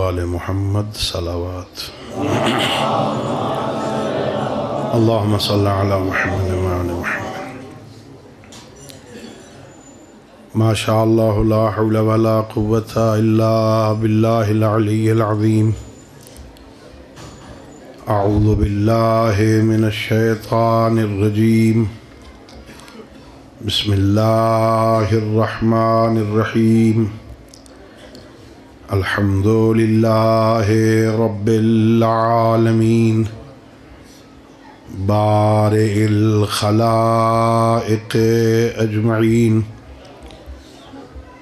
آل محمد صلوات اللہم صلی علی محمد وآل محمد ما شاء اللہ لا حول ولا قوة الا باللہ العلی العظیم اعوذ باللہ من الشیطان الرجیم بسم اللہ الرحمن الرحیم الحمد للہ رب العالمین بارئ الخلائق اجمعین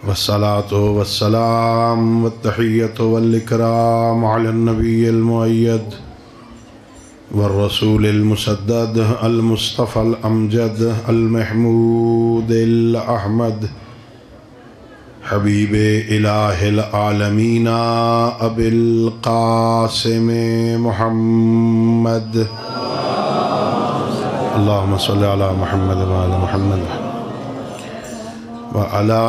والصلاة والسلام والتحیة والاکرام علی النبی المؤید والرسول المسدد المصطفى الامجد المحمود الاحمد حبیب الہ العالمین ابی القاسم محمد اللہم صلی علی محمد وعلی محمد وعلی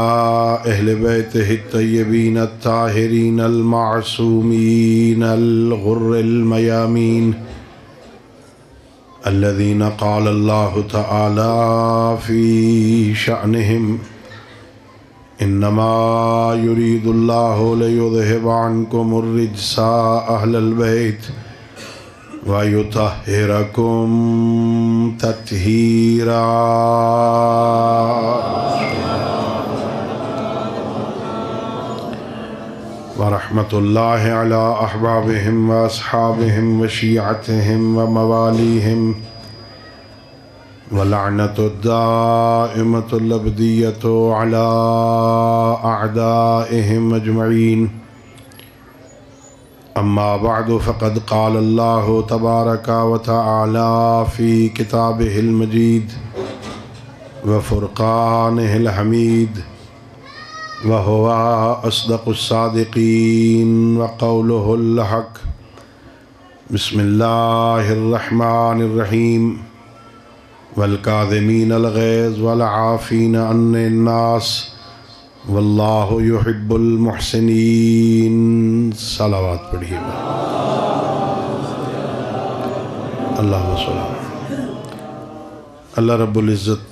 اہل بیتہ الطیبین الطاہرین المعصومین الغر المیامین الذین قال اللہ تعالی فی شأنہم انما يريد الله ليذهب عنكم الرجس اهل البيت ويطهركم تطهيرا ورحمة الله على احبابهم واصحابهم وشيعتهم ومواليهم ولعنة الدائمة الأبدية على أعدائهم أجمعين أما بعد فقد قال الله تبارك وتعالى في كتابه المجيد وفرقانه الحميد وهو أصدق الصادقين وقوله الحق بسم الله الرحمن الرحيم والکاظمین الغیظ والعافین عن الناس واللہ یحب المحسنین صلوات پڑھیے گا اللہم صلی اللہ رب العزت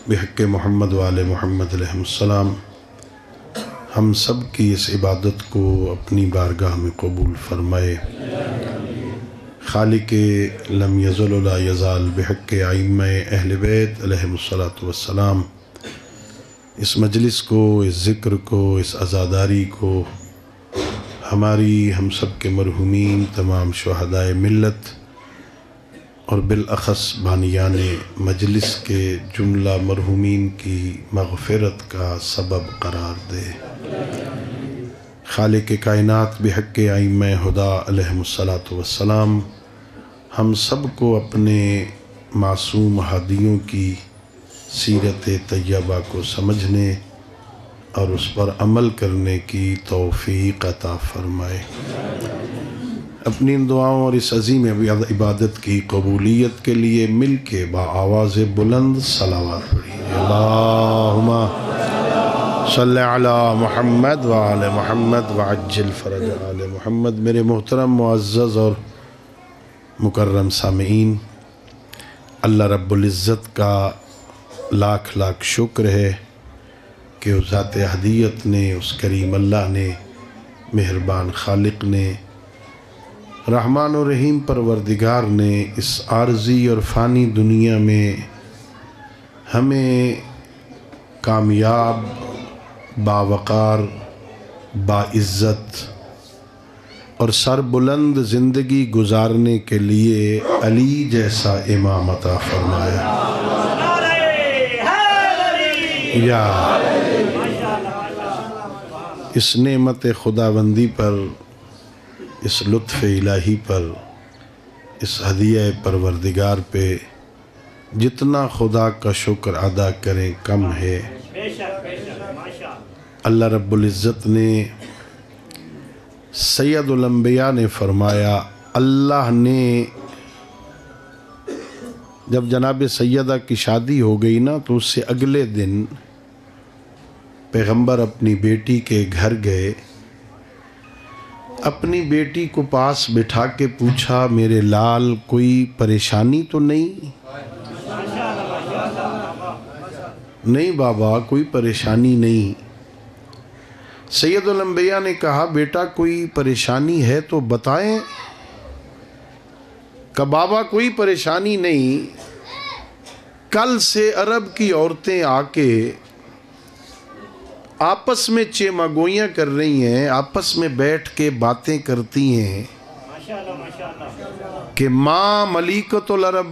بحق محمد وآل محمد علیہ السلام ہم سب کی اس عبادت کو اپنی بارگاہ میں قبول فرمائے خالق لم یزل لا یزال بحق ائمہ اہل بیت علیہم السلام اس مجلس کو، اس ذکر کو، اس عزاداری کو ہماری ہم سب کے مرحومین تمام شہدائے ملت اور بالاخص بانیان مجلس کے جملہ مرحومین کی مغفرت کا سبب قرار دے۔ خالق کائنات بحق ائمہ ہدیٰ علیہم السلام ہم سب کو اپنے معصوم ہادیوں کی سیرت طیبہ کو سمجھنے اور اس پر عمل کرنے کی توفیق عطا فرمائے۔ اپنی ان دعاؤں اور اس عظیم عبادت کی قبولیت کے لیے مل کے بآواز بلند صلوات پڑھیے۔ اللہم صلی علی محمد وآل محمد وعجل فرج آل محمد۔ میرے محترم معزز اور مکرم سامعین، اللہ رب العزت کا لاکھ لاکھ شکر ہے کہ اس ذات احدیت نے، اس کریم اللہ نے، مہربان خالق نے، رحمان و رحیم پروردگار نے اس عارضی اور فانی دنیا میں ہمیں کامیاب، باوقار، باعزت اور سربلند زندگی گزارنے کے لیے علی جیسا امام عطا فرمایا۔ یا اس نعمت خداوندی پر، اس لطف الہی پر، اس ہدیہ پروردگار پہ جتنا خدا کا شکر ادا کریں کم ہے۔ اللہ رب العزت نے، سید الانبیاء نے فرمایا، اللہ نے جب جناب سیدہ کی شادی ہو گئی نا تو اس سے اگلے دن پیغمبر اپنی بیٹی کے گھر گئے اپنی بیٹی کو پاس بٹھا کے پوچھا میرے لال کوئی پریشانی تو نہیں؟ نہیں بابا کوئی پریشانی نہیں۔ سید الانبیاء نے کہا بیٹا کوئی پریشانی ہے تو بتائیں۔ کہ بابا کوئی پریشانی نہیں، کل سے عرب کی عورتیں آ کے آپس میں چیماگوئیاں کر رہی ہیں، آپس میں بیٹھ کے باتیں کرتی ہیں کہ ماں ملیکۃ العرب،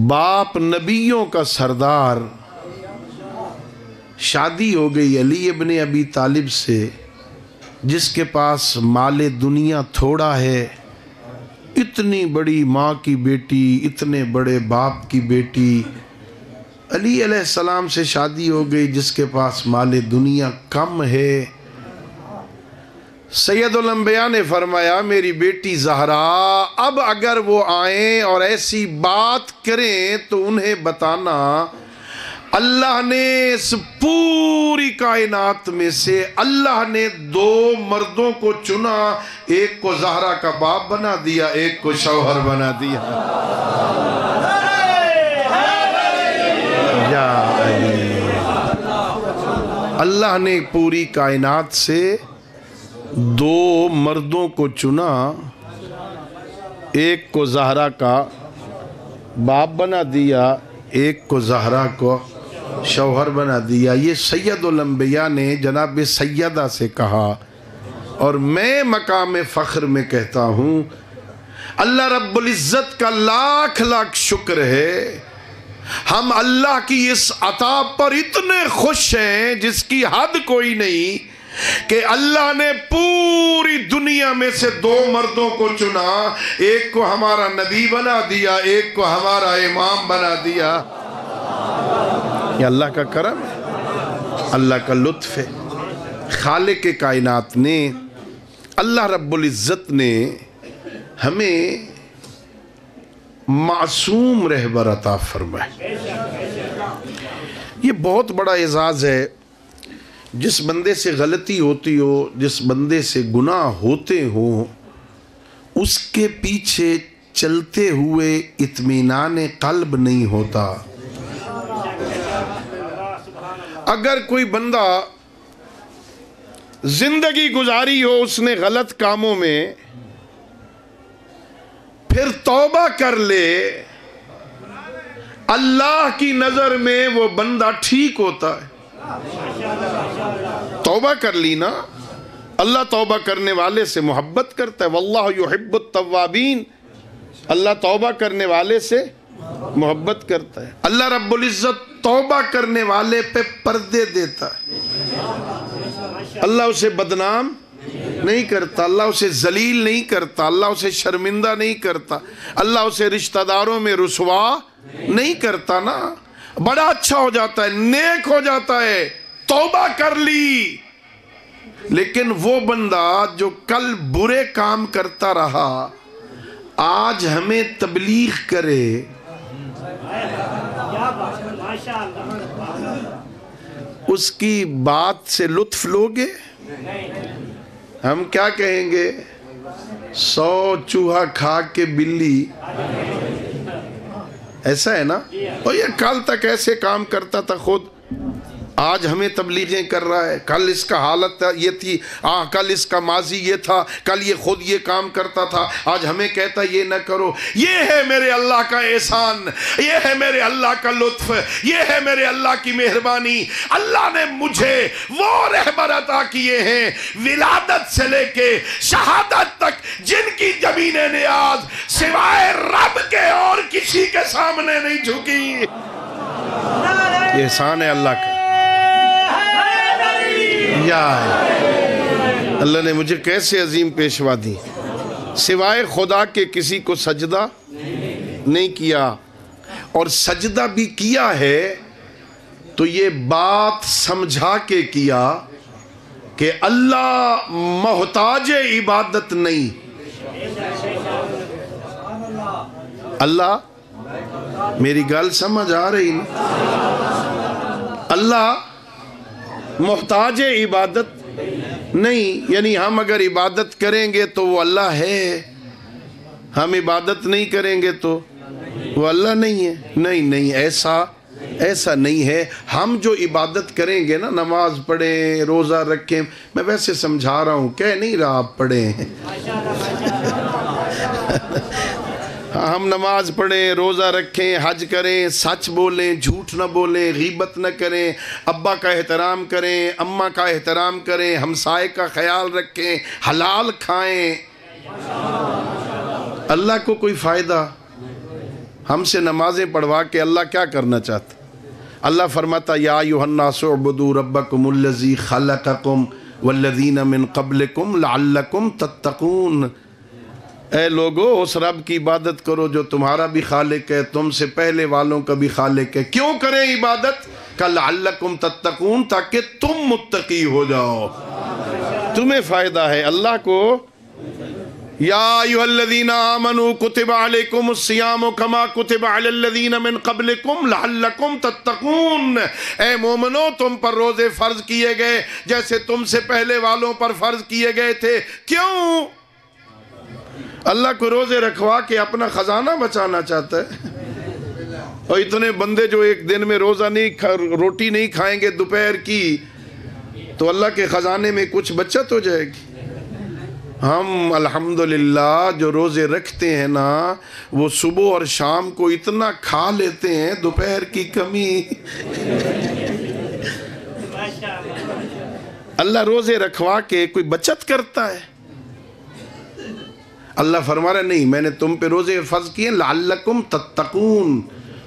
باپ نبیوں کا سردار، شادی ہو گئی علی ابن ابی طالب سے جس کے پاس مال دنیا تھوڑا ہے، اتنی بڑی ماں کی بیٹی، اتنے بڑے باپ کی بیٹی، علی علیہ السلام سے شادی ہو گئی جس کے پاس مال دنیا کم ہے۔ سید الانبیاء نے فرمایا میری بیٹی زہرا اب اگر وہ آئیں اور ایسی بات کریں تو انہیں بتانا اللہ نے اس پوری کائنات میں سے اللہ نے 2 مردوں کو چنا، ایک کو زہرا کا باپ بنا دیا، ایک کو شوہر بنا دیا۔ یا علی، اللہ نے پوری کائنات سے 2 مردوں کو چنا، ایک کو زہرا کا باپ بنا دیا، ایک کو زہرا کو شوہر بنا دیا۔ یہ سید الانبیاء نے جناب سیدہ سے کہا، اور میں مقام فخر میں کہتا ہوں اللہ رب العزت کا لاکھ لاکھ شکر ہے، ہم اللہ کی اس عطا پر اتنے خوش ہیں جس کی حد کوئی نہیں، کہ اللہ نے پوری دنیا میں سے 2 مردوں کو چنا، ایک کو ہمارا نبی بنا دیا، ایک کو ہمارا امام بنا دیا۔ یہ اللہ کا کرم ہے، اللہ کا لطف ہے۔ خالق کائنات نے، اللہ رب العزت نے ہمیں معصوم رہبر عطا فرمائے۔ یہ بہت بڑا اعزاز ہے۔ جس بندے سے غلطی ہوتی ہو، جس بندے سے گناہ ہوتے ہوں، اس کے پیچھے چلتے ہوئے اطمینان قلب نہیں ہوتا۔ اگر کوئی بندہ زندگی گزاری ہو اس نے غلط کاموں میں، پھر توبہ کر لے، اللہ کی نظر میں وہ بندہ ٹھیک ہوتا ہے۔ توبہ کر لی نا، اللہ توبہ کرنے والے سے محبت کرتا ہے۔ واللہ یحب التوابین، اللہ توبہ کرنے والے سے محبت کرتا ہے۔ اللہ رب العزت توبہ کرنے والے پہ پردے دیتا ہے، اللہ اسے بدنام نہیں کرتا، اللہ اسے ذلیل نہیں کرتا، اللہ اسے شرمندہ نہیں کرتا، اللہ اسے رشتہ داروں میں رسوا نہیں کرتا نا، بڑا اچھا ہو جاتا ہے، نیک ہو جاتا ہے، توبہ کر لی۔ لیکن وہ بندہ جو کل برے کام کرتا رہا آج ہمیں تبلیغ کرے، اس کی بات سے لطف لوگے؟ ہم کیا کہیں گے؟ 100 چوہا کھا کے بلی، ایسا ہے نا؟ اور یہ کل تک ایسے کام کرتا تھا خود، آج ہمیں تبلیغیں کر رہا ہے۔ کل اس کا حالت یہ تھی، کل اس کا ماضی یہ تھا، کل یہ خود یہ کام کرتا تھا، آج ہمیں کہتا یہ نہ کرو۔ یہ ہے میرے اللہ کا احسان، یہ ہے میرے اللہ کا لطف، یہ ہے میرے اللہ کی مہربانی۔ اللہ نے مجھے وہ رہبر عطا کیے ہیں ولادت سے لے کے شہادت تک، جن کی زمین نیاز سوائے رب کے اور کسی کے سامنے نہیں جھکی۔ یہ احسان ہے اللہ کا۔ یا اللہ نے مجھے کیسے عظیم پیشوا دی، سوائے خدا کے کسی کو سجدہ نہیں کیا، اور سجدہ بھی کیا ہے تو یہ بات سمجھا کے کیا کہ اللہ محتاج عبادت نہیں۔ اللہ، میری گل سمجھ آ رہی نہیں؟ اللہ محتاج عبادت نہیں، یعنی ہم اگر عبادت کریں گے تو وہ اللہ ہے، ہم عبادت نہیں کریں گے تو وہ اللہ نہیں ہے. نہیں، ایسا نہیں ہے. ہم جو عبادت کریں گے نا، نماز پڑھیں، روزہ رکھیں، میں ویسے سمجھا رہا ہوں، کہہ نہیں رہا آپ پڑھیں. ہم نماز پڑھیں، روزہ رکھیں، حج کریں، سچ بولیں، جھوٹ نہ بولیں، غیبت نہ کریں، ابا کا احترام کریں، اماں کا احترام کریں، ہمسائے کا خیال رکھیں، حلال کھائیں. اللہ کو کوئی فائدہ؟ ہم سے نمازیں پڑھوا کے اللہ کیا کرنا چاہتا؟ اللہ فرماتا یا ایھا الناس اعبدوا ربکم الذی خلقکم والذین من قبلکم لعلکم تتقون. اے لوگو، اس رب کی عبادت کرو جو تمہارا بھی خالق ہے، تم سے پہلے والوں کا بھی خالق ہے. کیوں کریں عبادت؟ کہ لعلکم تتقون، تاکہ تم متقی ہو جاؤ، تمہیں فائدہ ہے. اللہ کو یا ایھا الذین آمنوا کتب علیکم الصیام کما کتب علی الذین من قبلکم لعلکم تتقون. اے مومنو، تم پر روزے فرض کیے گئے جیسے تم سے پہلے والوں پر فرض کیے گئے تھے. کیوں؟ اللہ کو روزے رکھوا کے اپنا خزانہ بچانا چاہتا ہے. اور اتنے بندے جو ایک دن میں روٹی نہیں کھائیں گے دوپہر کی، تو اللہ کے خزانے میں کچھ بچت ہو جائے گی. ہم الحمدللہ جو روزے رکھتے ہیں نا، وہ صبح اور شام کو اتنا کھا لیتے ہیں، دوپہر کی کمی. اللہ روزے رکھوا کے کوئی بچت کرتا ہے؟ اللہ فرما رہا نہیں، میں نے تم پہ روزے فرض کیے لعلکم تتقون،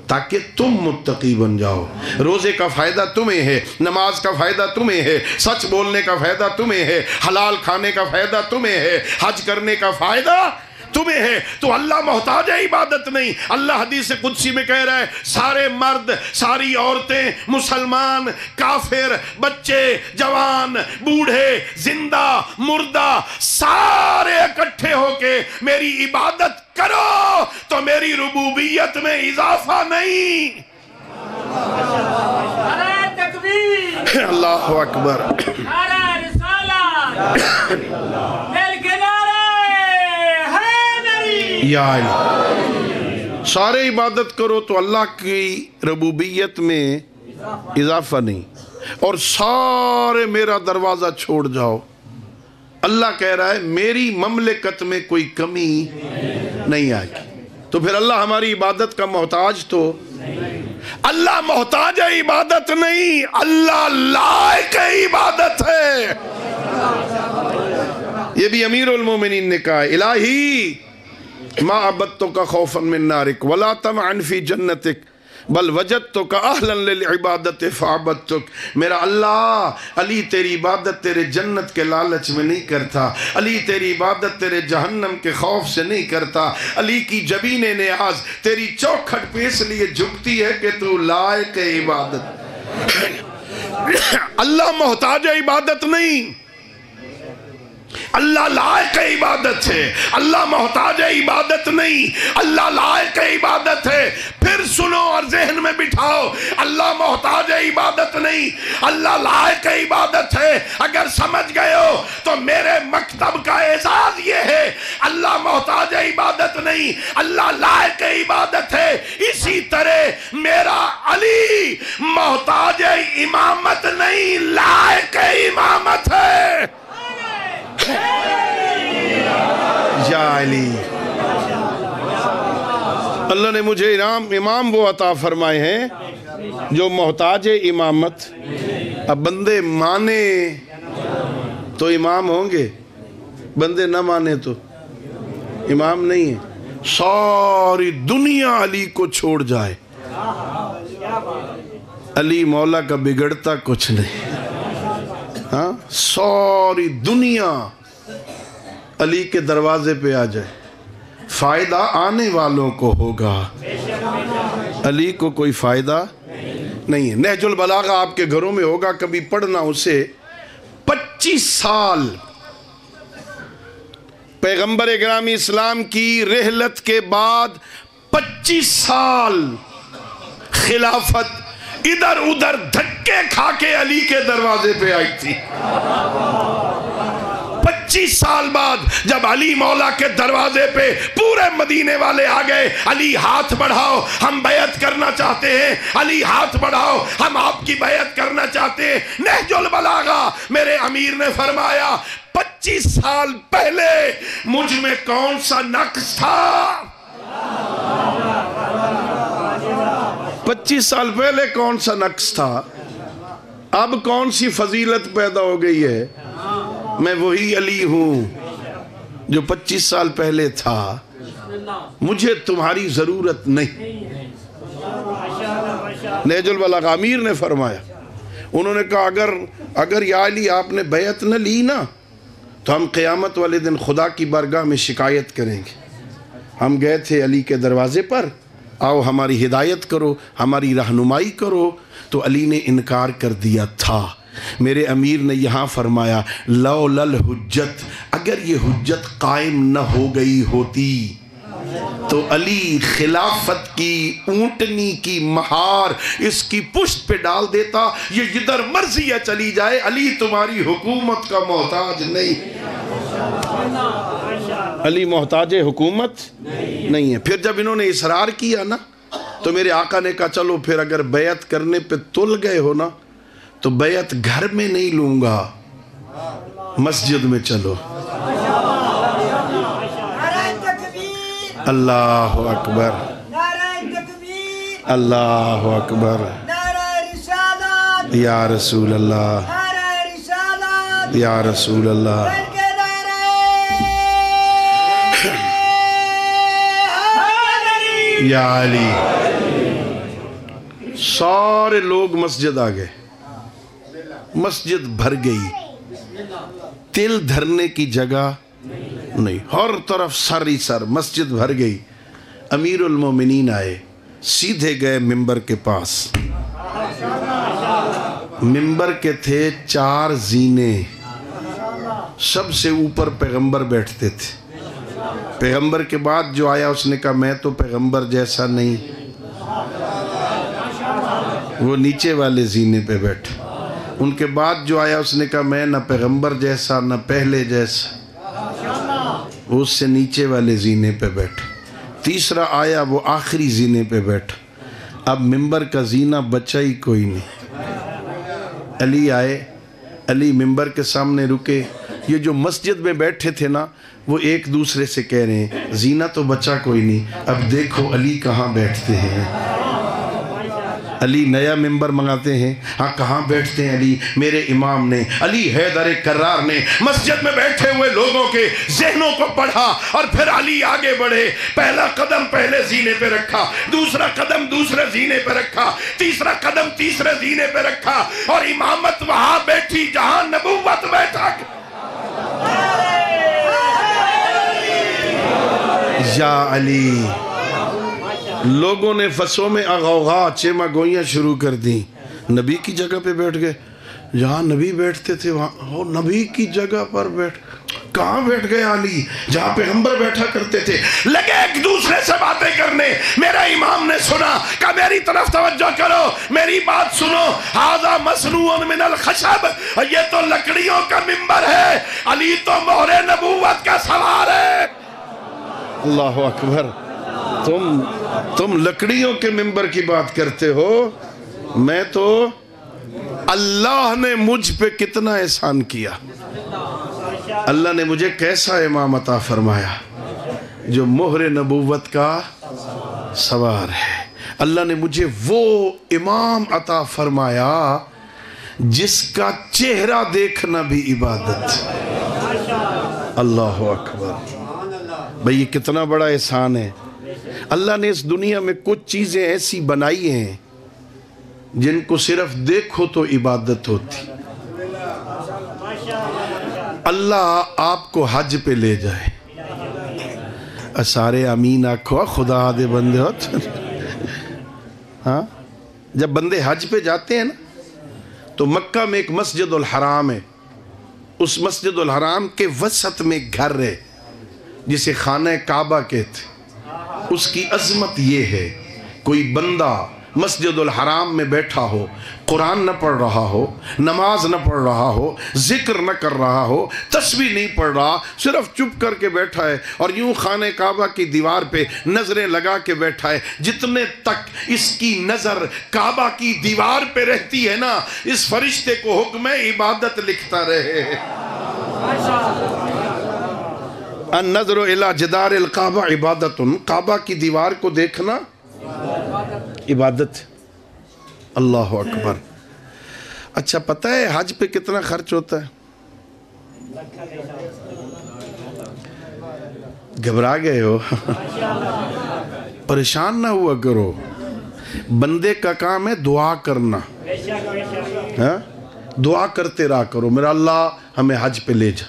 تاکہ تم متقی بن جاؤ. روزے کا فائدہ تمہیں ہے، نماز کا فائدہ تمہیں ہے، سچ بولنے کا فائدہ تمہیں ہے، حلال کھانے کا فائدہ تمہیں ہے، حج کرنے کا فائدہ تمہیں ہے. تو اللہ محتاج ہے عبادت نہیں. اللہ حدیث قدسی میں کہہ رہا ہے سارے مرد، ساری عورتیں، مسلمان، کافر، بچے، جوان، بوڑھے، زندہ، مردہ، سارے اکٹھے ہو کے میری عبادت کرو تو میری ربوبیت میں اضافہ نہیں. اللہ اکبر. یا سارے عبادت کرو تو اللہ کی ربوبیت میں اضافہ نہیں، اور سارے میرا دروازہ چھوڑ جاؤ. اللہ کہہ رہا ہے میری مملکت میں کوئی کمی نہیں آئے گی. تو پھر اللہ ہماری عبادت کا محتاج تو اللہ محتاج ہے عبادت نہیں، اللہ لائق عبادت ہے. یہ بھی امیر المومنین نے کہا الہی ما عبدتک خوفا من نارک ولا طمعا فی جنتک بل وجدتک اہلا للعبادت فعبدتک. میرا اللہ، علی تیری عبادت تیرے جنت کے لالچ میں نہیں کرتا، علی تیری عبادت تیرے جہنم کے خوف سے نہیں کرتا. علی کی جبین نیاز تیری چوکھٹ پہ اس لیے جھکتی ہے کہ تو لائق عبادت. اللہ محتاج عبادت نہیں، اللہ لائق عبادت ہے. اللہ محتاج عبادت نہیں، اللہ لائق عبادت ہے. پھر سنو اور ذہن میں بٹھاؤ، اللہ محتاج عبادت نہیں، اللہ لائق عبادت ہے. اگر سمجھ گئے ہو تو میرے مکتب کا اعزاز یہ ہے، اللہ محتاج عبادت نہیں، اللہ لائق عبادت ہے. اسی طرح میرا علی محتاج امامت نہیں، لائق امامت ہے. یا علی، اللہ نے مجھے امام وہ عطا فرمائے ہیں جو محتاج امامت. اب بندے مانے تو امام ہوں گے، بندے نہ مانے تو امام نہیں ہے. ساری دنیا علی کو چھوڑ جائے، علی مولا کا بگڑتا کچھ نہیں. ہاں، ساری دنیا علی کے دروازے پہ آ جائے، فائدہ آنے والوں کو ہوگا، علی کو کوئی فائدہ نہیں ہے. نہج البلاغہ آپ کے گھروں میں ہوگا، کبھی پڑھنا اسے. 25 سال پیغمبر گرامی اسلام کی رحلت کے بعد 25 سال خلافت ادھر ادھر دھکے کھا کے علی کے دروازے پہ آئی تھی۔ 25 سال بعد جب علی مولا کے دروازے پہ پورے مدینے والے آ گئے، علی ہاتھ بڑھاؤ ہم بیعت کرنا چاہتے ہیں، علی ہاتھ بڑھاؤ ہم آپ کی بیعت کرنا چاہتے ہیں۔ نہج البلاغہ میرے امیر نے فرمایا 25 سال پہلے مجھ میں کون سا نقص تھا؟ 25 سال پہلے کون سا نقص تھا؟ اب کون سی فضیلت پیدا ہو گئی ہے؟ میں وہی علی ہوں جو 25 سال پہلے تھا، مجھے تمہاری ضرورت نہیں۔ نہج البلاغہ امیر نے فرمایا، انہوں نے کہا اگر یا علی آپ نے بیعت نہ لی نا تو ہم قیامت والے دن خدا کی بارگاہ میں شکایت کریں گے۔ ہم گئے تھے علی کے دروازے پر، آؤ ہماری ہدایت کرو، ہماری رہنمائی کرو، تو علی نے انکار کر دیا تھا۔ میرے امیر نے یہاں فرمایا لولا الحجت، اگر یہ حجت قائم نہ ہو گئی ہوتی تو علی خلافت کی اونٹنی کی مہار اس کی پشت پہ ڈال دیتا، یہ جدھر مرضی ہے چلی جائے، علی تمہاری حکومت کا محتاج نہیں۔ علی محتاج حکومت نہیں ہے۔ پھر جب انہوں نے اصرار کیا نا تو میرے آقا نے کہا چلو پھر اگر بیعت کرنے پہ تل گئے ہو نا تو بیعت گھر میں نہیں لوں گا، مسجد میں چلو۔ اللہ اکبر، اللہ اکبر، یا رسول اللہ، یا رسول اللہ۔ یا علی، سارے لوگ مسجد آ گئے، مسجد بھر گئی، تل دھرنے کی جگہ نہیں، ہر طرف سر ہی سر، مسجد بھر گئی۔ امیر المومنین آئے، سیدھے گئے ممبر کے پاس۔ ممبر کے تھے 4 زینے، سب سے اوپر پیغمبر بیٹھتے تھے۔ پیغمبر کے بعد جو آیا اس نے کہا میں تو پیغمبر جیسا نہیں، وہ نیچے والے زینے پہ بیٹھا۔ ان کے بعد جو آیا اس نے کہا میں نہ پیغمبر جیسا نہ پہلے جیسا، وہ اس سے نیچے والے زینے پہ بیٹھا۔ تیسرا آیا وہ آخری زینے پہ بیٹھا۔ اب ممبر کا زینہ بچا ہی کوئی نہیں۔ علی آئے، علی ممبر کے سامنے رکے، یہ جو مسجد میں بیٹھے تھے نا وہ ایک دوسرے سے کہہ رہے ہیں زینہ تو بچا کوئی نہیں، اب دیکھو علی کہاں بیٹھتے ہیں۔ علی نیا ممبر منگاتے ہیں، ہاں کہاں بیٹھتے ہیں علی؟ میرے امام نے علی حیدر کرار نے مسجد میں بیٹھے ہوئے لوگوں کے ذہنوں کو پڑھا اور پھر علی آگے بڑھے، پہلا قدم پہلے زینے پہ رکھا، دوسرا قدم دوسرے زینے پہ رکھا، تیسرا قدم تیسرے زینے پہ رکھا، اور امامت وہاں بیٹھی جہاں نبوت بیٹھا۔ یا علی، لوگوں نے فصوں میں اغوغا چیما گوئیاں شروع کر دیں، نبی کی جگہ پہ بیٹھ گئے، جہاں نبی بیٹھتے تھے وہاں نبی کی جگہ پر کہاں بیٹھ گئے علی؟ جہاں پیغمبر بیٹھا کرتے تھے۔ لگے ایک دوسرے سے باتیں کرنے، میرا امام نے سنا، کہا میری طرف توجہ کرو، میری بات سنو، ھذا مصنوع من الخشب، یہ تو لکڑیوں کا ممبر ہے، علی تو مہر نبوت کا سوار ہے۔ اللہ اکبر، تم لکڑیوں کے ممبر کی بات کرتے ہو، میں تو اللہ نے مجھ پہ کتنا احسان کیا، اللہ نے مجھے کیسا امام عطا فرمایا جو مہر نبوت کا سوار ہے۔ اللہ نے مجھے وہ امام عطا فرمایا جس کا چہرہ دیکھنا بھی عبادت۔ اللہ اکبر، بھئی یہ کتنا بڑا احسان ہے۔ اللہ نے اس دنیا میں کچھ چیزیں ایسی بنائی ہیں جن کو صرف دیکھو تو عبادت ہوتی۔ اللہ آپ کو حج پہ لے جائے، سارے امین آکھو خدا دے بندے ہوتے، ہاں جب بندے حج پہ جاتے ہیں نا تو مکہ میں ایک مسجد الحرام ہے، اس مسجد الحرام کے وسط میں ایک گھر ہے جسے خانہ کعبہ کہتے، اس کی عظمت یہ ہے کوئی بندہ مسجد الحرام میں بیٹھا ہو، قرآن نہ پڑھ رہا ہو، نماز نہ پڑھ رہا ہو، ذکر نہ کر رہا ہو، تسبیح نہیں پڑھ رہا، صرف چپ کر کے بیٹھا ہے اور یوں خانہ کعبہ کی دیوار پہ نظریں لگا کے بیٹھا ہے، جتنے تک اس کی نظر کعبہ کی دیوار پہ رہتی ہے نا، اس فرشتے کو حکم عبادت لکھتا رہے۔ النظر الی جدار الکعبہ عبادت، کعبہ کی دیوار کو دیکھنا عبادت۔ اللہ اکبر۔ اچھا پتہ ہے حج پہ کتنا خرچ ہوتا ہے؟ گھبرا گئے ہو؟ پریشان نہ ہوا کرو، بندے کا کام ہے دعا کرنا، دعا کرتے رہا کرو، میرا اللہ ہمیں حج پہ لے جا،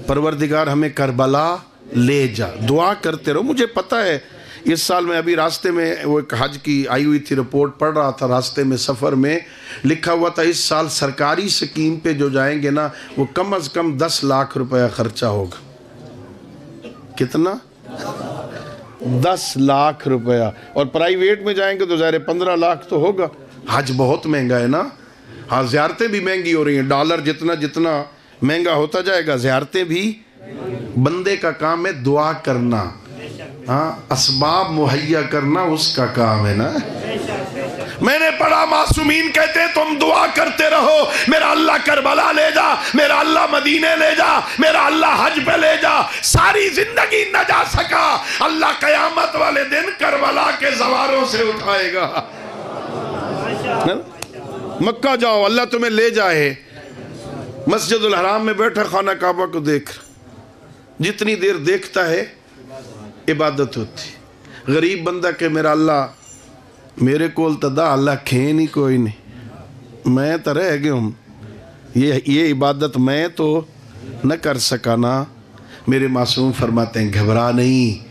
پروردگار ہمیں کربلا لے جا، دعا کرتے رہو۔ مجھے پتہ ہے اس سال میں ابھی راستے میں وہ ایک حج کی آئی ہوئی تھی رپورٹ پڑھ رہا تھا، راستے میں سفر میں لکھا ہوا تھا اس سال سرکاری سکیم پہ جو جائیں گے نا وہ کم از کم 10 لاکھ روپے خرچہ ہوگا۔ کتنا؟ 10 لاکھ روپیہ۔ اور پرائیویٹ میں جائیں گے تو ظاہر 15 لاکھ تو ہوگا۔ حج بہت مہنگا ہے نا، ہاں زیارتیں بھی مہنگی ہو رہی ہیں، ڈالر جتنا جتنا مہنگا ہوتا جائے گا زیارتیں بھی۔ بندے کا کام ہے دعا کرنا، ہاں اسباب مہیا کرنا اس کا کام ہے نا۔ میں نے پڑھا معصومین کہتے تم دعا کرتے رہو، میرا اللہ کربلا لے جا، میرا اللہ مدینے لے جا، میرا اللہ حج پہ لے جا۔ ساری زندگی نہ جا سکا، اللہ قیامت والے دن کربلا کے زواروں سے اٹھائے گا۔ مکہ جاؤ اللہ تمہیں لے جائے، مسجد الحرام میں بیٹھا خانہ کعبہ کو دیکھ، جتنی دیر دیکھتا ہے عبادت ہوتی۔ غریب بندہ کہ میرا اللہ میرے کول تدا اللہ کھین ہی کوئی نہیں، میں تو رہ گیا ہوں، یہ عبادت میں تو نہ کر سکا نا۔ میرے معصوم فرماتے ہیں گھبرا نہیں،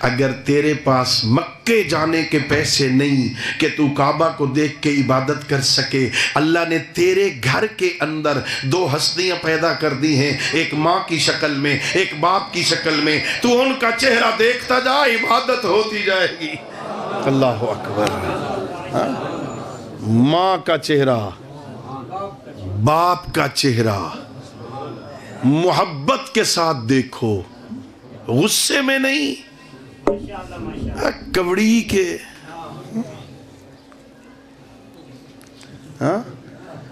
اگر تیرے پاس مکے جانے کے پیسے نہیں کہ تو کعبہ کو دیکھ کے عبادت کر سکے، اللہ نے تیرے گھر کے اندر 2 ہستیاں پیدا کر دی ہیں، ایک ماں کی شکل میں ایک باپ کی شکل میں، تو ان کا چہرہ دیکھتا جا، عبادت ہوتی جائے گی۔ اللہ اکبر۔ ماں کا چہرہ، باپ کا چہرہ محبت کے ساتھ دیکھو، غصے میں نہیں، کبڑی کے۔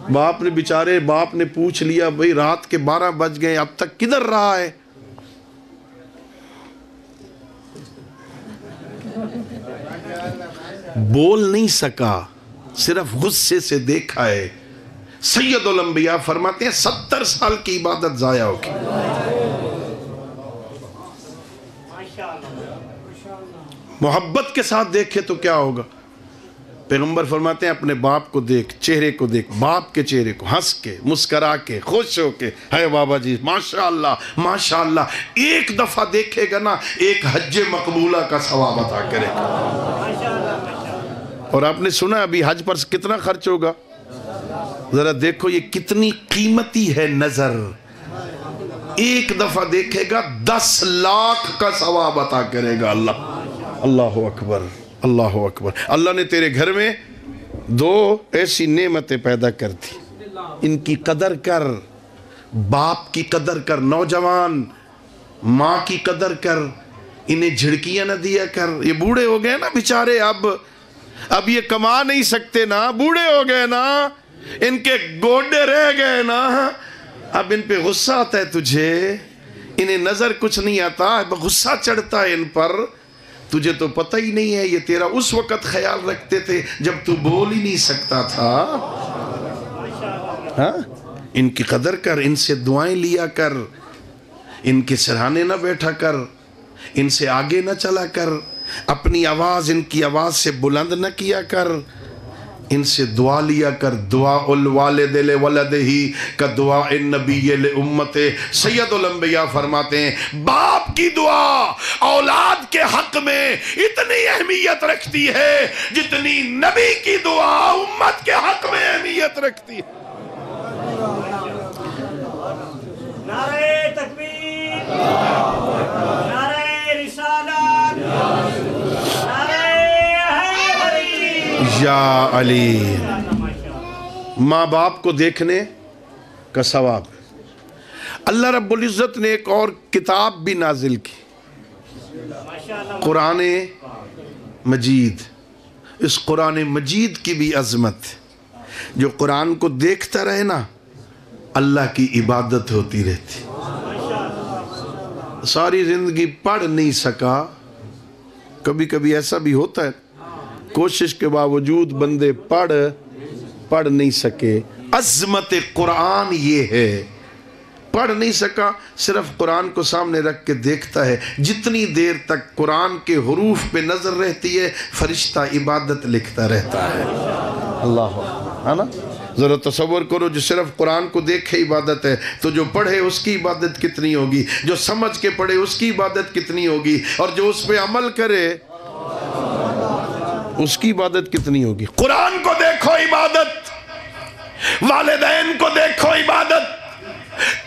باپ نے بیچارے باپ نے پوچھ لیا بھئی رات کے 12 بج گئے اب تک کدھر رہا ہے؟ بول نہیں سکا، صرف غصے سے دیکھا ہے۔ سید الانبیاء فرماتے ہیں 70 سال کی عبادت ضائع ہوگی۔ محبت کے ساتھ دیکھے تو کیا ہوگا؟ پیغمبر فرماتے ہیں اپنے باپ کو دیکھ، چہرے کو دیکھ، باپ کے چہرے کو، ہنس کے مسکرا کے خوش ہو کے، ہے بابا جی ماشاءاللہ ماشاءاللہ، ایک دفعہ دیکھے گا نا ایک حج مقبولہ کا ثواب عطا کرے گا۔ اور آپ نے سنا ابھی حج پر کتنا خرچ ہوگا؟ ذرا دیکھو یہ کتنی قیمتی ہے نظر، ایک دفعہ دیکھے گا 10 لاکھ کا ثواب عطا کرے گا اللہ۔ اللہ اکبر اللہ اکبر۔ اللہ نے تیرے گھر میں 2 ایسی نعمتیں پیدا کر دی، ان کی قدر کر، باپ کی قدر کر، نوجوان ماں کی قدر کر، انہیں جھڑکیاں نہ دیا کر۔ یہ بوڑھے ہو گئے نا بیچارے، اب یہ کما نہیں سکتے نا، بوڑھے ہو گئے نا، ان کے گوڈے رہ گئے نا، اب ان پہ غصہ آتا ہے تجھے، انہیں نظر کچھ نہیں آتا، غصہ چڑھتا ہے ان پر، تجھے تو پتہ ہی نہیں ہے یہ تیرا اس وقت خیال رکھتے تھے جب تو بول ہی نہیں سکتا تھا۔ ان کی قدر کر، ان سے دعائیں لیا کر، ان کے سرہانے نہ بیٹھا کر، ان سے آگے نہ چلا کر، اپنی آواز ان کی آواز سے بلند نہ کیا کر، ان سے دعا لیا کر۔ دعا الوالد لولدہ کا دعا النبی لامت۔ سید الانبیاء فرماتے ہیں باپ کی دعا اولاد کے حق میں اتنی اہمیت رکھتی ہے جتنی نبی کی دعا امت کے حق میں اہمیت رکھتی ہے۔ نعرہ تکبیر، نعرہ رسالت، نعرہ حیدری، یا علی، ماں باپ کو دیکھنے کا ثواب۔ اللہ رب العزت نے ایک اور کتاب بھی نازل کی، قرآن مجید۔ اس قرآن مجید کی بھی عظمت، جو قرآن کو دیکھتا رہے نا اللہ کی عبادت ہوتی رہتی۔ ساری زندگی پڑھ نہیں سکا، کبھی کبھی ایسا بھی ہوتا ہے، کوشش کے باوجود بندے پڑھ نہیں سکے۔ عظمت قرآن یہ ہے، پڑھ نہیں سکا، صرف قرآن کو سامنے رکھ کے دیکھتا ہے۔ جتنی دیر تک قرآن کے حروف پہ نظر رہتی ہے فرشتہ عبادت لکھتا رہتا ہے۔ اللہ ہے نا، ذرا تصور کرو، جو صرف قرآن کو دیکھے عبادت ہے، تو جو پڑھے اس کی عبادت کتنی ہوگی، جو سمجھ کے پڑھے اس کی عبادت کتنی ہوگی، اور جو اس پہ عمل کرے اس کی عبادت کتنی ہوگی۔ قرآن کو دیکھو عبادت، والدین کو دیکھو عبادت،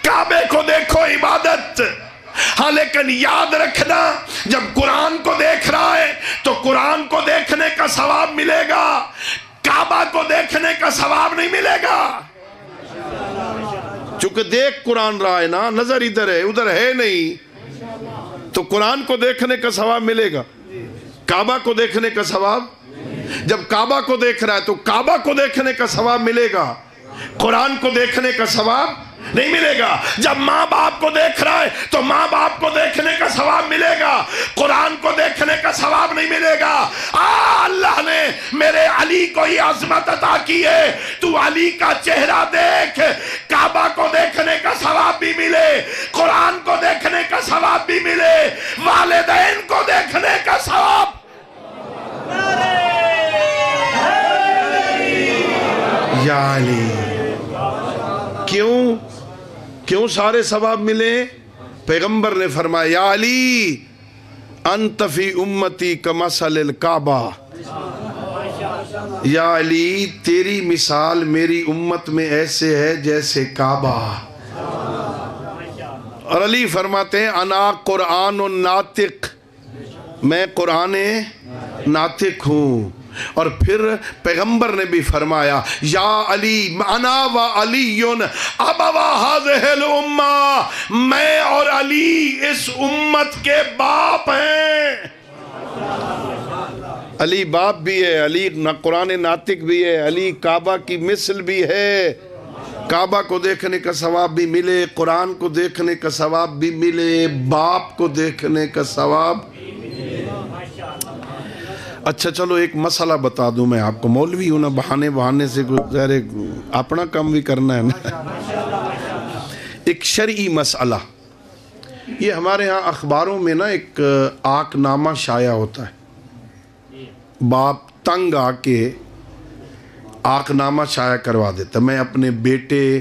کعبے کو دیکھو عبادت۔ ہاں لیکن یاد رکھنا، جب قرآن کو دیکھ رہا ہے تو قرآن کو دیکھنے کا ثواب ملے گا، کعبہ کو دیکھنے کا ثواب نہیں ملے گا۔ چونکہ دیکھ قرآن رہا ہے نا، نظر ادھر ہے ادھر ہے نہیں، تو قرآن کو دیکھنے کا ثواب ملے گا، کعبہ کو دیکھنے کا ثواب۔ جب کعبہ کو دیکھ رہا ہے تو کعبہ کو دیکھنے کا ثواب ملے گا، قرآن کو دیکھنے کا ثواب نہیں ملے گا۔ جب ماں باپ کو دیکھ رہا ہے تو ماں باپ کو دیکھنے کا ثواب ملے گا، قرآن کو دیکھنے کا ثواب نہیں ملے گا۔ اللہ نے میرے علی کو یہ عظمت عطا کی ہے، تو علی کا چہرہ دیکھ، کعبہ کو دیکھنے کا ثواب بھی ملے، قرآن کو دیکھنے کا ثواب بھی ملے، والدین کو دیکھنے کا ثواب۔ یا علی، کیوں سارے ثواب ملے؟ پیغمبر نے فرمایا یا علی انت فی امتی کمثل الکعبہ، یا علی تیری مثال میری امت میں ایسے ہے جیسے کعبہ۔ اور علی فرماتے ہیں انا قرآن ناطق، میں قرآن ناطق ہوں۔ اور پھر پیغمبر نے بھی فرمایا یا علی انا و علی ابوا ہذہ الامہ، میں اور علی اس امت کے باپ ہیں۔ علی باپ بھی ہے، علی قرآن ناطق بھی ہے، علی کعبہ کی مثل بھی ہے۔ کعبہ کو دیکھنے کا ثواب بھی ملے، قرآن کو دیکھنے کا ثواب بھی ملے، باپ کو دیکھنے کا ثواب۔ اچھا چلو ایک مسئلہ بتا دوں میں آپ کو، مولوی ہوں نا، بہانے سے اپنا کام بھی کرنا ہے نا۔ ایک شرعی مسئلہ، یہ ہمارے ہاں اخباروں میں نا ایک آق نامہ شائع ہوتا ہے، باپ تنگ آ کے آق نامہ شائع کروا دیتا، میں اپنے بیٹے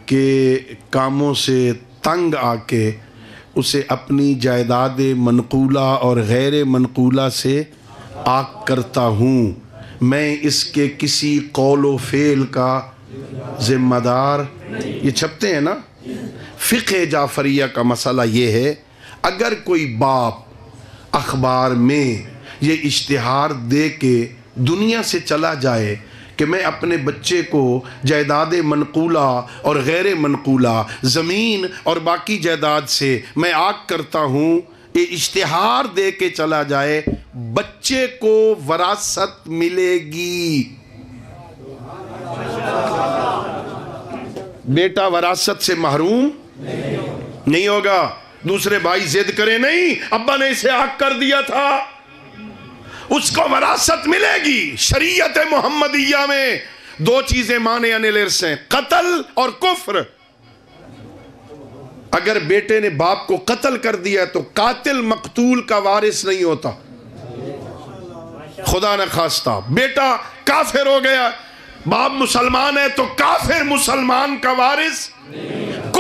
کے کاموں سے تنگ آ کے اسے اپنی جائیداد منقولہ اور غیر منقولہ سے آگ کرتا ہوں، میں اس کے کسی قول و فعل کا ذمہ دار۔ یہ چھپتے ہیں نا۔ فقہ جعفریہ کا مسئلہ یہ ہے، اگر کوئی باپ اخبار میں یہ اشتہار دے کے دنیا سے چلا جائے کہ میں اپنے بچے کو جائیداد منقولہ اور غیر منقولہ، زمین اور باقی جائیداد سے میں آگ کرتا ہوں، یہ اشتہار دے کے چلا جائے، بچے کو وراثت ملے گی۔ بیٹا وراثت سے محروم نہیں ہوگا۔ دوسرے بھائی ضد کرے نہیں ابا نے اسے آگ کر دیا تھا، اس کو وراثت ملے گی۔ شریعت محمدیہ میں دو چیزیں مانے انیلرس ہیں، قتل اور کفر۔ اگر بیٹے نے باپ کو قتل کر دیا تو قاتل مقتول کا وارث نہیں ہوتا، خدا نہ خواستہ بیٹا کافر ہو گیا، باپ مسلمان ہے تو کافر مسلمان کا وارث،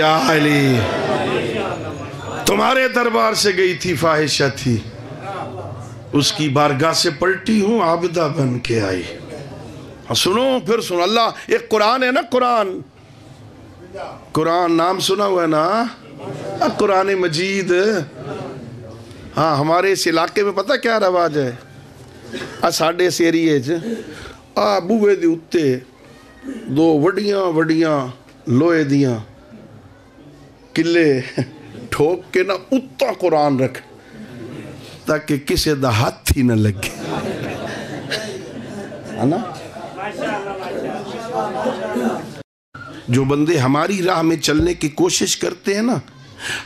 یا علی تمہارے دربار سے گئی تھی فاحشہ تھی، اس کی بارگاہ سے پلٹی ہوں عابدہ بن کے آئی۔ سنو پھر سنو، اللہ ایک قرآن ہے نا، قرآن نام سنا ہوا ہے نا، قرآن مجید۔ ہاں ہمارے اس علاقے میں پتہ کیا رواج ہے، ساڑھے اس ایریے بوئے دی اتے دو وڈیاں لوہے دیاں کلے ٹھوک کے نا اتا قرآن رکھ تاکہ کسی دا ہاتھ ہی نہ لگے، ہے نا؟ جو بندے ہماری راہ میں چلنے کی کوشش کرتے ہیں نا،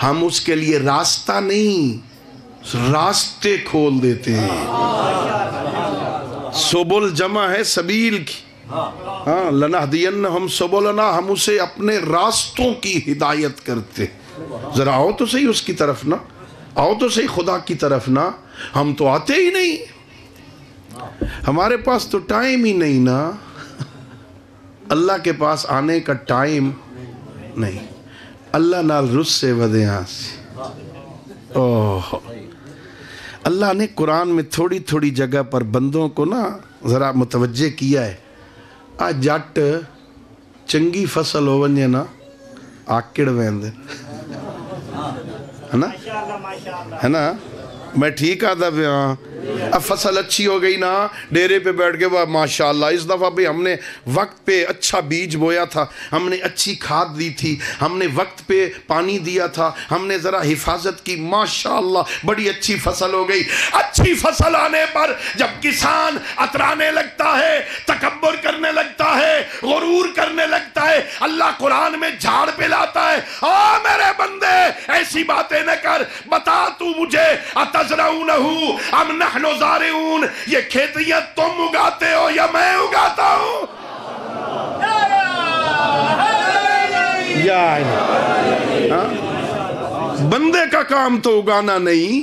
ہم اس کے لیے راستہ نہیں، راستے کھول دیتے ہیں۔ سبل جمع ہے سبیل کی، ہاں لنہدینہم سبلنا، ہم اسے اپنے راستوں کی ہدایت کرتے۔ ذرا آؤ تو صحیح اس کی طرف نا، آؤ تو صحیح خدا کی طرف نا، ہم تو آتے ہی نہیں، ہمارے پاس تو ٹائم ہی نہیں نا، اللہ کے پاس آنے کا ٹائم نہیں۔ اللہ نال رس سے ودیاں سے، اللہ نے قرآن میں تھوڑی تھوڑی جگہ پر بندوں کو نا ذرا متوجہ کیا ہے۔ جٹ چنگی فصل ہو ونجے نا آکڑ ویندے، ہے نا؟ میں ٹھیک آدھا بھی ہاں، اب فصل اچھی ہو گئی نا، ڈیرے پہ بیٹھ کے ماشاءاللہ اس دفعہ بھی ہم نے وقت پہ اچھا بیج بویا تھا، ہم نے اچھی کھاد دی تھی، ہم نے وقت پہ پانی دیا تھا، ہم نے ذرا حفاظت کی، ماشاءاللہ بڑی اچھی فصل ہو گئی۔ اچھی فصل آنے پر جب کسان اترانے لگتا ہے، تکبر کرنے لگتا ہے، غرور کرنے لگتا ہے، اللہ قرآن میں جھاڑ پہ لاتا ہے، میرے بندے ایسی باتیں نہ کر، بتا تو مجھے اتزرعونہ ام نحن زارعون، یہ کھیتیاں تم اگاتے ہو یا میں اگاتا ہوں؟ بندے کا کام تو اگانا نہیں،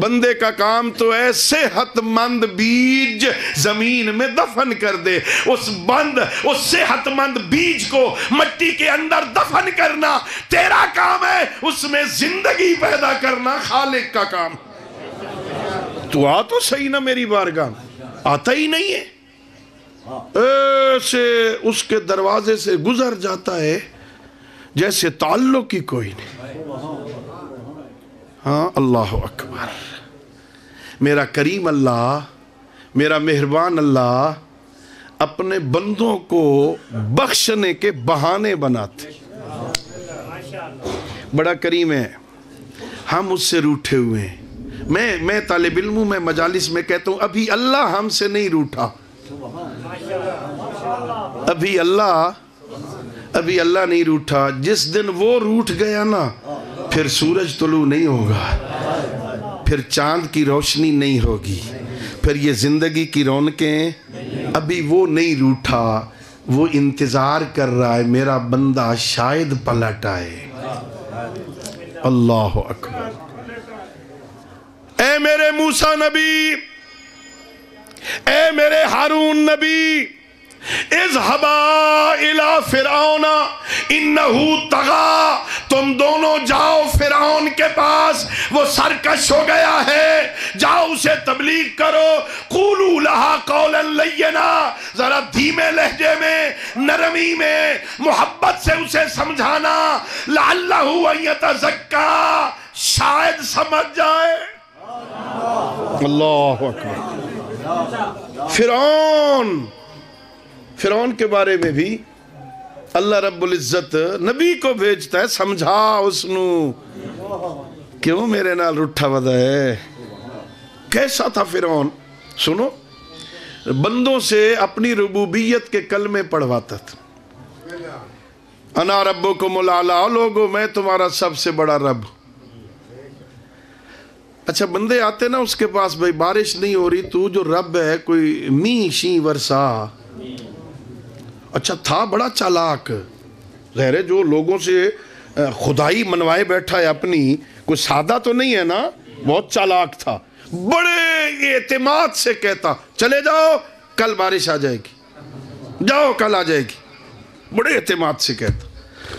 بندے کا کام تو ہے صحت مند بیج زمین میں دفن کر دے، اس صحت مند بیج کو مٹی کے اندر دفن کرنا تیرا کام ہے، اس میں زندگی پیدا کرنا خالق کا کام۔ تو آ تو صحیح نا میری بارگاہ، آتا ہی نہیں ہے، ایسے اس کے دروازے سے گزر جاتا ہے جیسے تعلق ہی کوئی نہیں۔ ہاں اللہ اکبر، میرا کریم اللہ، میرا مہربان اللہ اپنے بندوں کو بخشنے کے بہانے بناتے، بڑا کریم ہے، ہم اس سے روٹھے ہوئے ہیں۔ میں طالب علم ہوں، میں مجالس میں کہتا ہوں ابھی اللہ ہم سے نہیں روٹھا، ابھی اللہ نہیں روٹھا، جس دن وہ روٹھ گیا نا پھر سورج طلوع نہیں ہوگا، پھر چاند کی روشنی نہیں ہوگی، پھر یہ زندگی کی رونقیں، ابھی وہ نہیں روٹھا، وہ انتظار کر رہا ہے میرا بندہ شاید پلٹ آئے۔ اللہ اکبر۔ اے میرے موسیٰ نبی، اے میرے ہارون نبی، اذهبا الى فرعون انه طغى، تم دونوں جاؤ فرعون کے پاس، وہ سرکش ہو گیا ہے، جاؤ اسے تبلیغ کرو، قولوا لها قولا لینا، ذرا دھیمے لہجے میں، نرمی میں، محبت سے اسے سمجھانا، لعلہ ان یتزکا، شاید سمجھ جائے۔ اللہ اکبر۔ فرعون کے بارے میں بھی اللہ رب العزت نبی کو بھیجتا ہے، سمجھا اس نو، کیوں میرے نال رٹھا ودا ہے؟ کیسا تھا فرعون؟ سنو، بندوں سے اپنی ربوبیت کے کلمے پڑھواتا تھا، انا ربکم الاعلی، لوگو میں تمہارا سب سے بڑا رب۔ اچھا بندے آتے نا اس کے پاس، بھئی بارش نہیں ہو رہی، تو جو رب ہے کوئی می شی ورسا۔ اچھا تھا بڑا چالاک، ظاہر ہے جو لوگوں سے خدائی منوائے بیٹھا ہے اپنی، کوئی سادہ تو نہیں ہے نا، بہت چالاک تھا، بڑے اعتماد سے کہتا چلے جاؤ کل بارش آ جائے گی، جاؤ کل آ جائے گی، بڑے اعتماد سے کہتا۔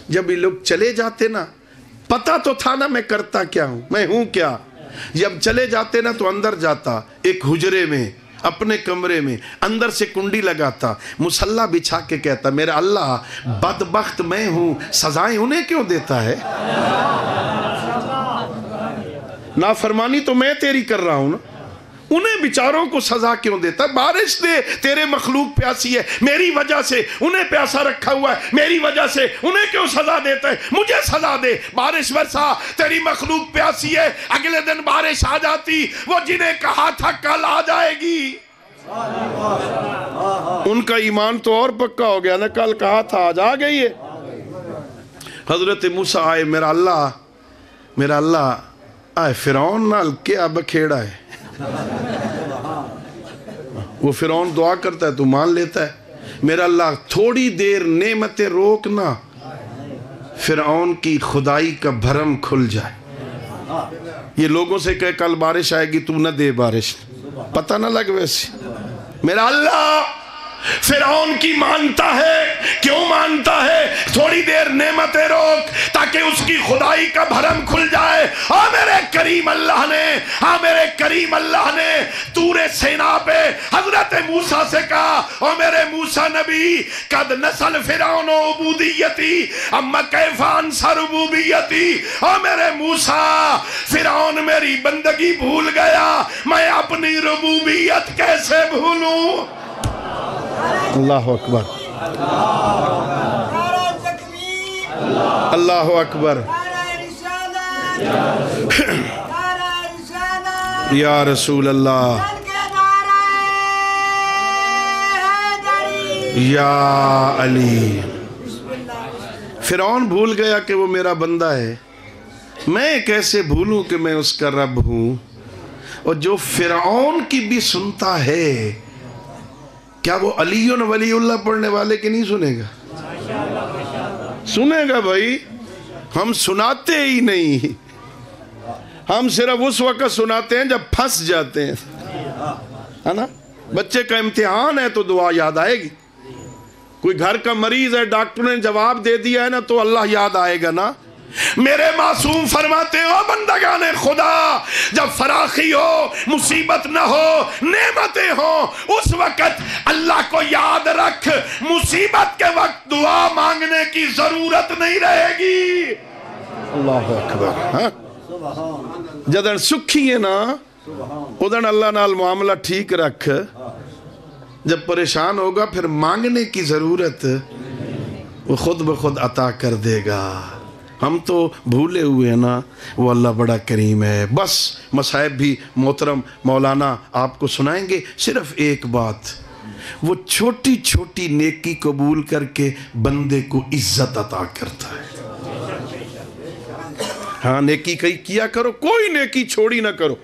جب یہ لوگ چلے جاتے نا، پتا تو تھا نا میں کرتا کیا ہوں، میں ہوں کیا. جب چلے جاتے نا تو اندر جاتا ایک حجرے میں، اپنے کمرے میں، اندر سے کنڈی لگاتا، مصلی بچھا کے کہتا میرا اللہ بدبخت میں ہوں، سزائیں انہیں کیوں دیتا ہے؟ نافرمانی تو میں تیری کر رہا ہوں نا، انہیں بیچاروں کو سزا کیوں دیتا ہے؟ بارش دے، تیرے مخلوق پیاسی ہے، میری وجہ سے انہیں پیاسا رکھا ہوا ہے، میری وجہ سے انہیں کیوں سزا دیتا ہے؟ مجھے سزا دے. بارش برسا، تیری مخلوق پیاسی ہے، اگلے دن بارش آ جاتی، وہ جنہیں کہا تھا کل آ جائے گی، ان کا ایمان تو اور پکا ہو گیا نا، کل کہا تھا آج آ گئی ہے. حضرت موسیٰ آئے، میرا اللہ آئے فرعون نال کیا بکھیڑا ہے. وہ فرعون دعا کرتا ہے تو مان لیتا ہے، میرا اللہ تھوڑی دیر نعمتیں روکنا، فرعون کی خدائی کا بھرم کھل جائے. یہ لوگوں سے کہ کل بارش آئے گی، تو نہ دے بارش، پتہ نہ لگ ویسے. میرا اللہ فرعون کی مانتا ہے، کیوں مانتا ہے؟ تھوڑی دیر نعمتیں روک تاکہ اس کی خدائی کا بھرم کھل جائے. ہاں میرے کریم اللہ نے طور سینا پہ حضرت موسیٰ سے کہا، او میرے موسیٰ نبی، قد نسل فرعون عبودیتی اما کیف انصر ربوبیتی. او میرے موسیٰ، فرعون میری بندگی بھول گیا، میں اپنی ربوبیت کیسے بھولوں؟ اللہ اکبر، اللہ اکبر، یا رسول اللہ، یا علی. فرعون بھول گیا کہ وہ میرا بندہ ہے، میں کیسے بھولوں کہ میں اس کا رب ہوں؟ اور جو فرعون کی بھی سنتا ہے، کیا وہ علی ولی اللہ پڑھنے والے کی نہیں سنے گا؟ سنے گا بھائی. ہم سناتے ہی نہیں، ہم صرف اس وقت سناتے ہیں جب پھنس جاتے ہیں، ہے نا؟ بچے کا امتحان ہے تو دعا یاد آئے گی. کوئی گھر کا مریض ہے، ڈاکٹر نے جواب دے دیا ہے نا تو اللہ یاد آئے گا نا. میرے معصوم فرماتے ہو بندگان خدا، جب فراخی ہو، مصیبت نہ ہو، نعمتیں ہوں، اس وقت اللہ کو یاد رکھ، مصیبت کے وقت دعا مانگنے کی ضرورت نہیں رہے گی. اللہ اکبر. جدن سکھی ہے نا ادن اللہ نال معاملہ ٹھیک رکھ، جب پریشان ہوگا پھر مانگنے کی ضرورت وہ خود بخود عطا کر دے گا. ہم تو بھولے ہوئے ہیں نا، وہ اللہ بڑا کریم ہے. بس مصائب بھی محترم مولانا آپ کو سنائیں گے. صرف ایک بات، وہ چھوٹی چھوٹی نیکی قبول کر کے بندے کو عزت عطا کرتا ہے. ہاں نیکی کیا کرو، کوئی نیکی چھوڑی نہ کرو،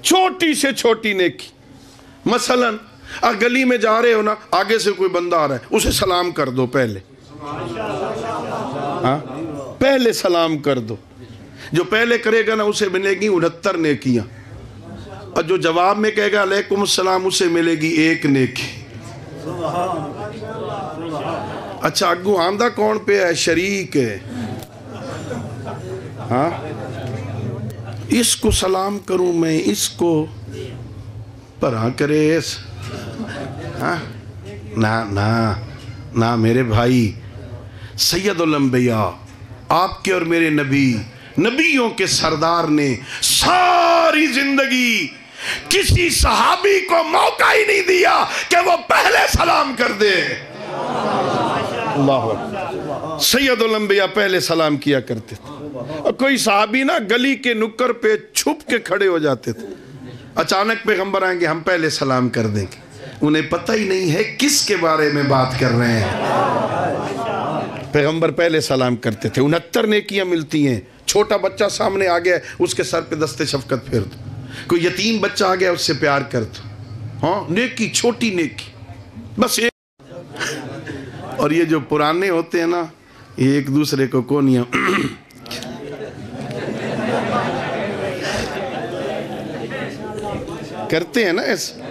چھوٹی سے چھوٹی نیکی. مثلاً گلی میں جا رہے ہو نا، آگے سے کوئی بندہ آ رہا ہے، اسے سلام کر دو. پہلے سلام کر دو. جو پہلے کرے گا نا اسے ملے گی 69 نیکیاں، اور جو جواب میں کہے گا علیکم السلام اسے ملے گی 1 نیکی. اچھا اگو آمدہ کون پہ ہے؟ شریک ہے. ہاں اس کو سلام کروں میں، اس کو پرہاں کرے اس. ہاں نا میرے بھائی، سید الانبیاء آپ کے اور میرے نبیوں کے سردار نے ساری زندگی کسی صحابی کو موقع ہی نہیں دیا کہ وہ پہلے سلام کر دے. اللہ اکبر. سید الانبیاء پہلے سلام کیا کرتے تھے. اور کوئی صحابی نا گلی کے نکر پہ چھپ کے کھڑے ہو جاتے تھے، اچانک پیغمبر آئیں گے ہم پہلے سلام کر دیں گے. انہیں پتہ ہی نہیں ہے کس کے بارے میں بات کر رہے ہیں. پیغمبر پہلے سلام کرتے تھے. 69 نیکیاں ملتی ہیں. چھوٹا بچہ سامنے آ گیا اس کے سر پہ دست شفقت پھیر دو. کوئی یتیم بچہ آ گیا اس سے پیار کر دو. ہاں نیکی، چھوٹی نیکی، بس ایک. اور یہ جو پرانے ہوتے ہیں نا، یہ ایک دوسرے کو کونیاں کرتے ہیں نا ایسے.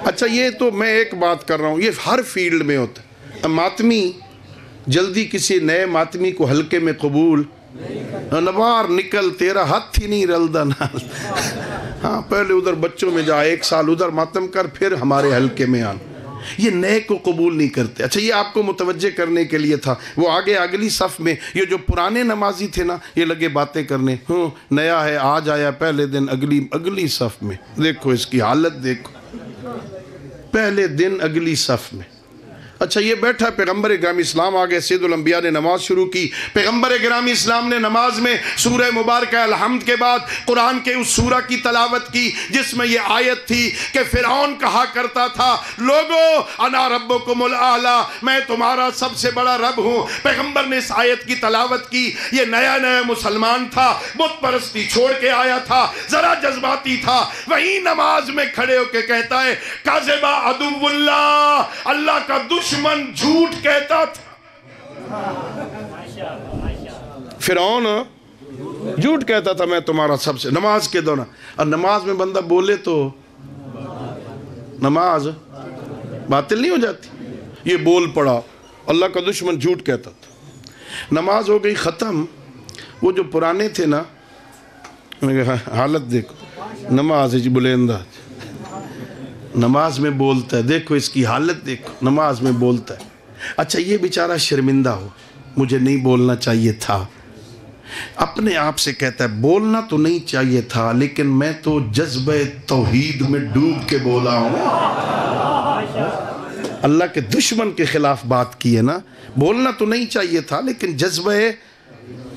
اچھا یہ تو میں ایک بات کر رہا ہوں، یہ ہر فیلڈ میں ہوتا ہے. ماتمی جلدی کسی نئے ماتمی کو حلقے میں قبول نوار نکل تیرا ہاتھ ہی نہیں رلدا نال ہاں پہلے ادھر بچوں میں جا 1 سال ادھر ماتم کر پھر ہمارے حلقے میں آن. یہ نئے کو قبول نہیں کرتے. اچھا یہ آپ کو متوجہ کرنے کے لیے تھا. وہ آگے اگلی صف میں یہ جو پرانے نمازی تھے نا یہ لگے باتیں کرنے نیا ہے آج آیا پہلے دن اگلی صف میں. دیکھو اس کی حالت دیکھو پہلے دن اگلی صف میں. اچھا یہ بیٹھا پیغمبر گرامی اسلام آگے سید الانبیاء نے نماز شروع کی. پیغمبر گرامی اسلام نے نماز میں سورہ مبارکہ الحمد کے بعد قرآن کے اس سورہ کی تلاوت کی جس میں یہ آیت تھی کہ فرعون کہا کرتا تھا لوگو انا ربکم الاعلی میں تمہارا سب سے بڑا رب ہوں. پیغمبر نے اس آیت کی تلاوت کی. یہ نیا مسلمان تھا بت پرستی چھوڑ کے آیا تھا ذرا جذباتی تھا. وہی نماز میں کھڑے ہو کے کہتا ہے کاذبا عدو اللہ کا دشمن جھوٹ کہتا تھا. فرعون جھوٹ کہتا تھا میں تمہارا سب سے نماز کے دوران. اور نماز میں بندہ بولے تو نماز باطل نہیں ہو جاتی. یہ بول پڑا اللہ کا دشمن جھوٹ کہتا تھا. نماز ہو گئی ختم. وہ جو پرانے تھے نا حالت دیکھو نماز جی بلندہ نماز میں بولتا ہے. دیکھو اس کی حالت دیکھو نماز میں بولتا ہے. اچھا یہ بیچارہ شرمندہ ہو مجھے نہیں بولنا چاہیے تھا. اپنے آپ سے کہتا ہے بولنا تو نہیں چاہیے تھا لیکن میں تو جذبہ توحید میں ڈوب کے بولا ہوں. اللہ کے دشمن کے خلاف بات کی ہے نا. بولنا تو نہیں چاہیے تھا لیکن جذبہ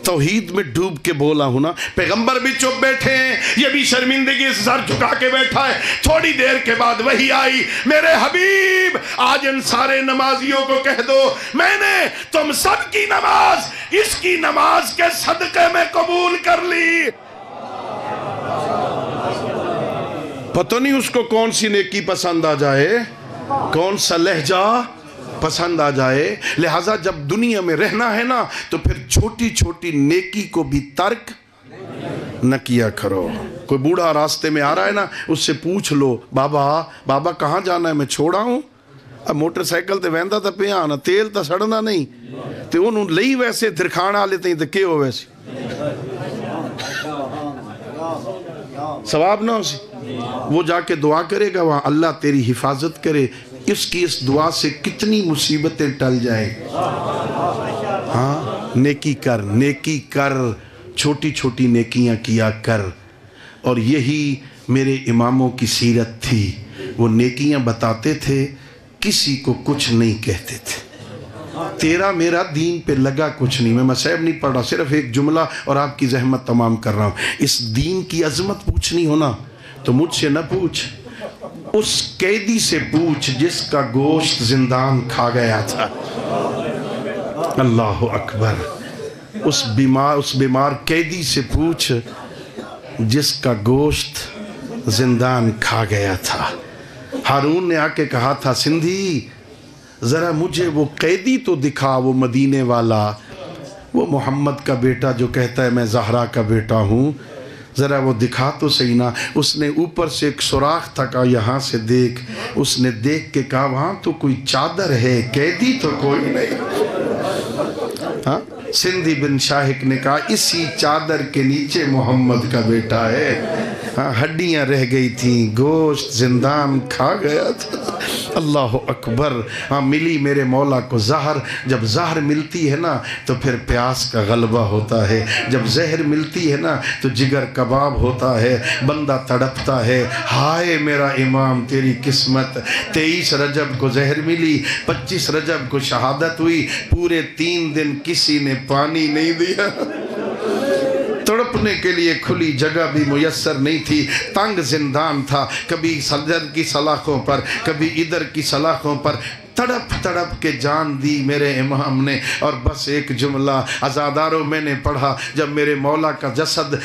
توحید میں ڈوب کے بولا ہوں نا. پیغمبر بھی چپ بیٹھے ہیں یہ بھی شرمندگی سے سر جھکا کے بیٹھا ہے. تھوڑی دیر کے بعد وہی آئی میرے حبیب آج ان سارے نمازیوں کو کہہ دو میں نے تم سب کی نماز اس کی نماز کے صدقے میں قبول کر لی. پتہ نہیں اس کو کون سی نیکی پسند آ جائے کون سا لہجہ پسند آ جائے. لہٰذا جب دنیا میں رہنا ہے نا تو پھر چھوٹی چھوٹی نیکی کو بھی ترک نہ کیا کرو. کوئی بوڑھا راستے میں آ رہا ہے نا اس سے پوچھ لو بابا کہاں جانا ہے میں چھوڑا ہوں. اب موٹر سائیکل تے ویندا تا پہ آنا تیل تا سڑنا نہیں تے انہوں لئی ویسے درکھان آ لیتے ہیں تے کیوں ویسے ثواب نہ ہو سی. وہ جا کے دعا کرے گا وہاں اللہ تیری حفاظت کرے. اس کی اس دعا سے کتنی مصیبتیں ٹل جائیں. ہاں نیکی کر چھوٹی چھوٹی نیکیاں کیا کر. اور یہی میرے اماموں کی سیرت تھی. وہ نیکیاں بتاتے تھے کسی کو کچھ نہیں کہتے تھے. تیرا میرا دین پہ لگا کچھ نہیں. میں مسائب نہیں پڑھ رہا صرف ایک جملہ اور آپ کی زحمت تمام کر رہا ہوں. اس دین کی عظمت پوچھنی ہونا تو مجھ سے نہ پوچھ اس قیدی سے پوچھ جس کا گوشت زندان کھا گیا تھا. اللہ اکبر. اس بیمار قیدی سے پوچھ جس کا گوشت زندان کھا گیا تھا. ہارون نے آ کے کہا تھا سندھی ذرا مجھے وہ قیدی تو دکھا وہ مدینے والا وہ محمد کا بیٹا جو کہتا ہے میں زہرا کا بیٹا ہوں ذرا وہ دکھا تو صحیح نا. اس نے اوپر سے ایک سوراخ تھا کہا یہاں سے دیکھ. اس نے دیکھ کے کہا وہاں تو کوئی چادر ہے قیدی تو کوئی نہیں. ہاں سندھی بن شاہق نے کہا اسی چادر کے نیچے محمد کا بیٹا ہے. ہاں ہڈیاں رہ گئی تھیں گوشت زندان کھا گیا تھا. اللہ اکبر. ہاں ملی میرے مولا کو زہر. جب زہر ملتی ہے نا تو پھر پیاس کا غلبہ ہوتا ہے. جب زہر ملتی ہے نا تو جگر کباب ہوتا ہے. بندہ تڑپتا ہے ہائے میرا امام تیری قسمت. 23 رجب کو زہر ملی 25 رجب کو شہادت ہوئی. پورے 3 دن کسی نے پانی نہیں دیا. تڑپنے کے لیے کھلی جگہ بھی میسر نہیں تھی. تنگ زندان تھا. کبھی صدر کی سلاخوں پر کبھی ادھر کی سلاخوں پر تڑپ تڑپ کے جان دی میرے امام نے. اور بس ایک جملہ عزاداروں میں نے پڑھا جب میرے مولا کا جسد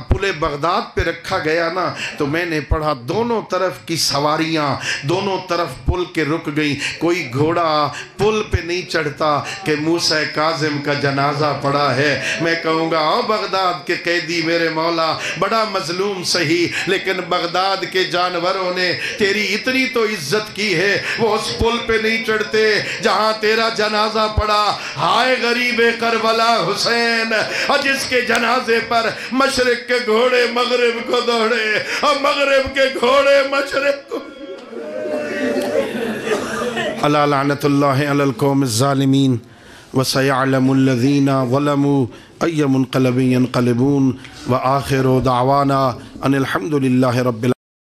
پل بغداد پہ رکھا گیا نا تو میں نے پڑھا دونوں طرف کی سواریاں دونوں طرف پل کے رک گئیں. کوئی گھوڑا پل پہ نہیں چڑھتا کہ موسیٰ کاظم کا جنازہ پڑا ہے. میں کہوں گا او بغداد کے قیدی میرے مولا بڑا مظلوم سہی لیکن بغداد کے جانوروں نے تیری اتنی تو عزت کی ہے وہ اس پل پہ نہیں چڑھتا چڑھتے جہاں تیرا جنازہ پڑا، ہائے غریب کربلا حسین، اور جس کے جنازے پر مشرق کے گھوڑے مغرب کو دوڑے اور مغرب کے گھوڑے مشرق کو۔ الا لعنت اللہ علی القوم الظالمین وسيعلم الذين ظلموا أي منقلب ينقلبون وآخر دعوانا أن الحمد لله رب العالمين.